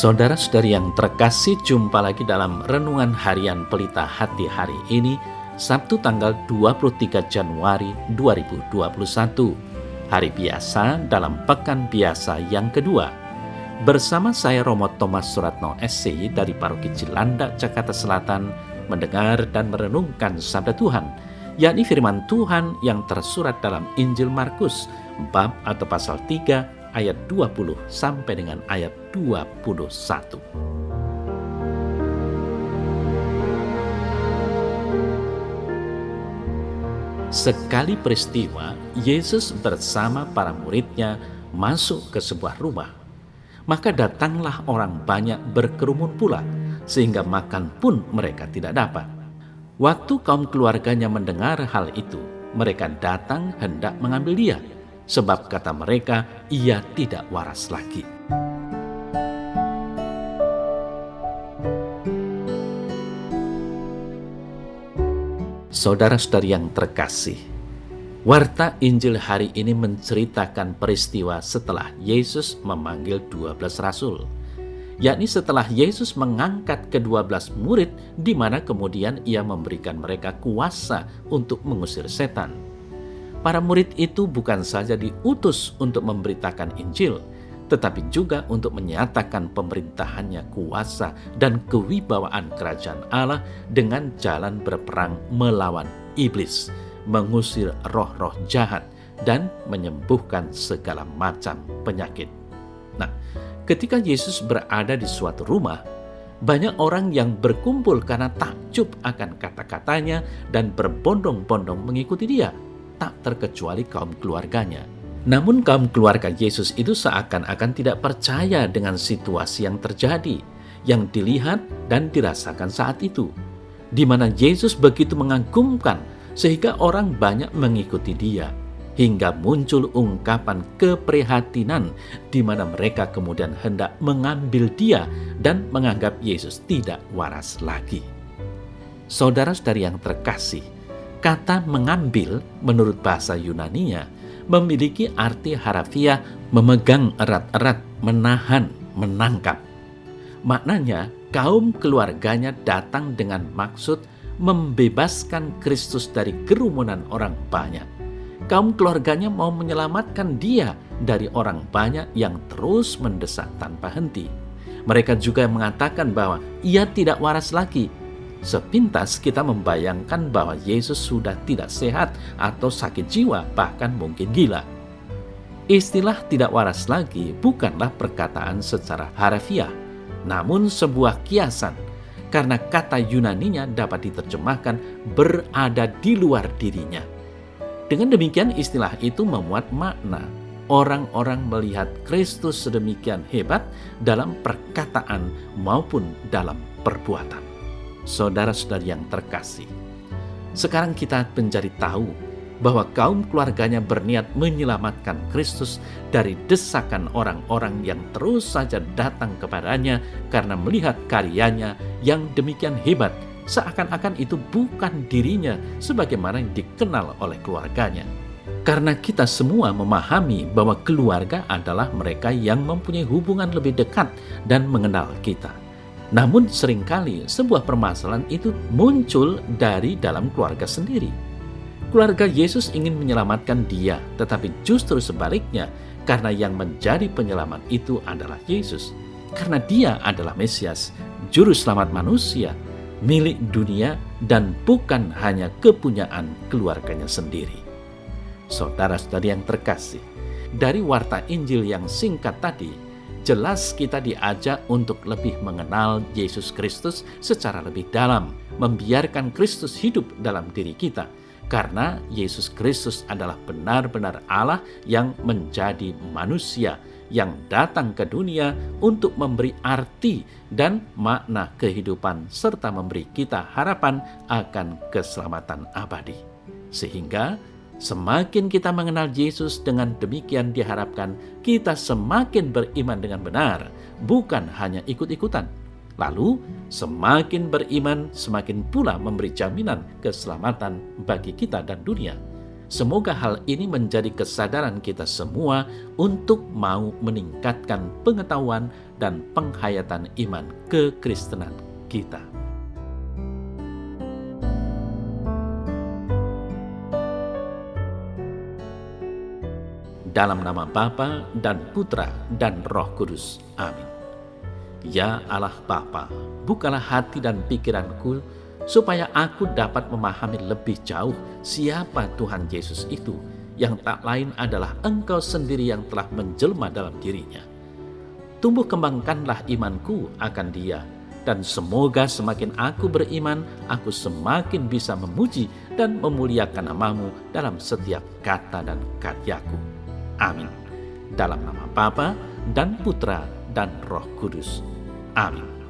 Saudara-saudari yang terkasih, jumpa lagi dalam Renungan Harian Pelita Hati hari ini, Sabtu tanggal 23 Januari 2021. Hari biasa dalam Pekan Biasa yang kedua. Bersama saya Romo Thomas Suratno SC dari Paroki Cilandak, Jakarta Selatan, mendengar dan merenungkan Sabda Tuhan, yakni firman Tuhan yang tersurat dalam Injil Markus, bab atau pasal 3, ayat 20 sampai dengan ayat 21. Sekali peristiwa, Yesus bersama para muridnya masuk ke sebuah rumah. Maka datanglah orang banyak berkerumun pula, sehingga makan pun mereka tidak dapat. Waktu kaum keluarganya mendengar hal itu, mereka datang hendak mengambil dia, sebab kata mereka, ia tidak waras lagi. Saudara-saudari yang terkasih, warta Injil hari ini menceritakan peristiwa setelah Yesus memanggil 12 rasul, yakni setelah Yesus mengangkat ke-12 murid, di mana kemudian ia memberikan mereka kuasa untuk mengusir setan. Para murid itu bukan saja diutus untuk memberitakan Injil, tetapi juga untuk menyatakan pemerintahannya, kuasa dan kewibawaan kerajaan Allah dengan jalan berperang melawan iblis, mengusir roh-roh jahat, dan menyembuhkan segala macam penyakit. Nah, ketika Yesus berada di suatu rumah, banyak orang yang berkumpul karena takjub akan kata-katanya dan berbondong-bondong mengikuti dia, tak terkecuali kaum keluarganya. Namun kaum keluarga Yesus itu seakan-akan tidak percaya dengan situasi yang terjadi, yang dilihat dan dirasakan saat itu, di mana Yesus begitu mengagumkan sehingga orang banyak mengikuti dia, hingga muncul ungkapan keprihatinan di mana mereka kemudian hendak mengambil dia dan menganggap Yesus tidak waras lagi. Saudara-saudari yang terkasih, kata mengambil menurut bahasa Yunaninya memiliki arti harafiah memegang erat-erat, menahan, menangkap. Maknanya kaum keluarganya datang dengan maksud membebaskan Kristus dari kerumunan orang banyak. Kaum keluarganya mau menyelamatkan dia dari orang banyak yang terus mendesak tanpa henti. Mereka juga mengatakan bahwa ia tidak waras lagi. Sepintas kita membayangkan bahwa Yesus sudah tidak sehat atau sakit jiwa, bahkan mungkin gila. Istilah tidak waras lagi bukanlah perkataan secara harafiah, namun sebuah kiasan, karena kata Yunaninya dapat diterjemahkan berada di luar dirinya. Dengan demikian istilah itu memuat makna orang-orang melihat Kristus sedemikian hebat dalam perkataan maupun dalam perbuatan. Saudara-saudari yang terkasih, sekarang kita mencari tahu bahwa kaum keluarganya berniat menyelamatkan Kristus dari desakan orang-orang yang terus saja datang kepadanya karena melihat karyanya yang demikian hebat, seakan-akan itu bukan dirinya sebagaimana yang dikenal oleh keluarganya. Karena kita semua memahami bahwa keluarga adalah mereka yang mempunyai hubungan lebih dekat dan mengenal kita. Namun seringkali sebuah permasalahan itu muncul dari dalam keluarga sendiri. Keluarga Yesus ingin menyelamatkan dia, tetapi justru sebaliknya, karena yang menjadi penyelamat itu adalah Yesus. Karena dia adalah Mesias, juru selamat manusia, milik dunia, dan bukan hanya kepunyaan keluarganya sendiri. Saudara-saudari yang terkasih, dari warta Injil yang singkat tadi, jelas kita diajak untuk lebih mengenal Yesus Kristus secara lebih dalam, membiarkan Kristus hidup dalam diri kita, karena Yesus Kristus adalah benar-benar Allah yang menjadi manusia, yang datang ke dunia untuk memberi arti dan makna kehidupan, serta memberi kita harapan akan keselamatan abadi. Sehingga semakin kita mengenal Yesus, dengan demikian diharapkan kita semakin beriman dengan benar, bukan hanya ikut-ikutan. Lalu semakin beriman, semakin pula memberi jaminan keselamatan bagi kita dan dunia. Semoga hal ini menjadi kesadaran kita semua untuk mau meningkatkan pengetahuan dan penghayatan iman kekristenan kita. Dalam nama Bapa dan Putra dan Roh Kudus. Amin. Ya Allah Bapa, bukalah hati dan pikiranku supaya aku dapat memahami lebih jauh siapa Tuhan Yesus itu, yang tak lain adalah Engkau sendiri yang telah menjelma dalam dirinya. Tumbuh kembangkanlah imanku akan Dia, dan semoga semakin aku beriman, aku semakin bisa memuji dan memuliakan nama-Mu dalam setiap kata dan karyaku. Amin. Dalam nama Bapa dan Putra dan Roh Kudus. Amin.